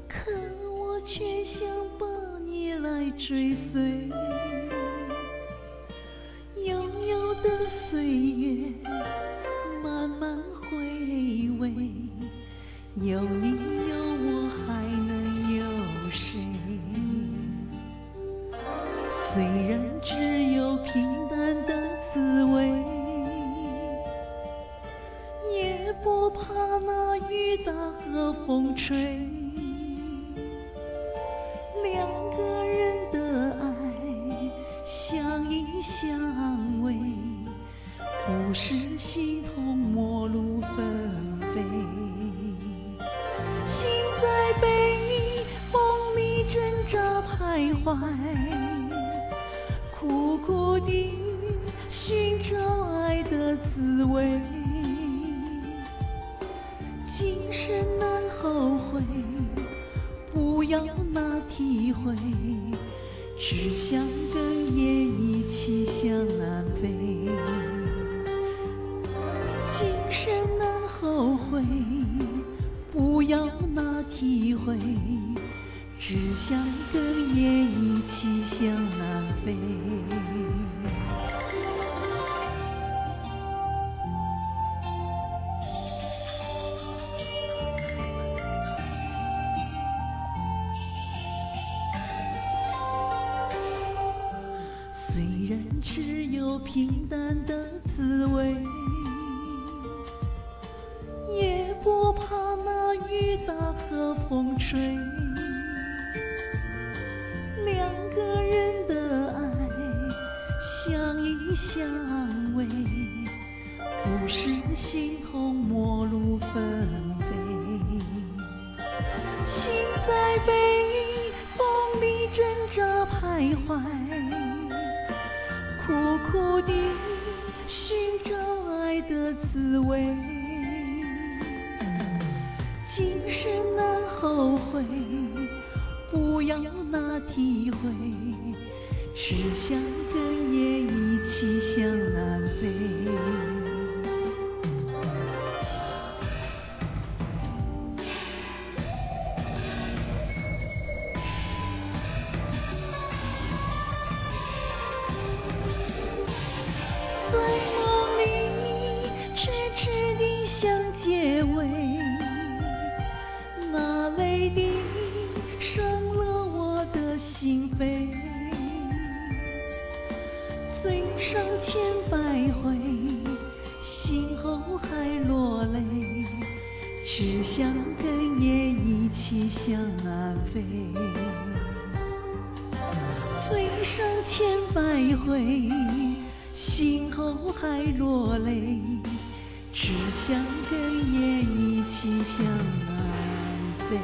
可我却想把你来追随。悠悠的岁月，慢慢回味，有你有我还能有谁？虽然只有平淡的滋味，也不怕那雨打和风吹。两个人的爱相依相偎，不是形同陌路纷飞。心在北风里挣扎徘徊，苦苦地寻找爱的滋味。今生难后悔，不要那体会，只想跟夜一起向南飞。今生难后悔，不要那体会，只想跟夜一起向南飞。虽然只有平淡的滋味，也不怕那雨打和风吹。两个人的爱相依相偎，不是形同陌路纷飞。心在北风里挣扎徘徊，苦苦地寻找爱的滋味。今生难后悔，不要那体会，只想跟夜一起向南飞。在梦里痴痴地想结尾，那泪滴伤了我的心扉。嘴上千百回，心后还落泪，只想跟夜一起向南飞。嘴上千百回，心后还落泪，只想跟夜一起向南飞。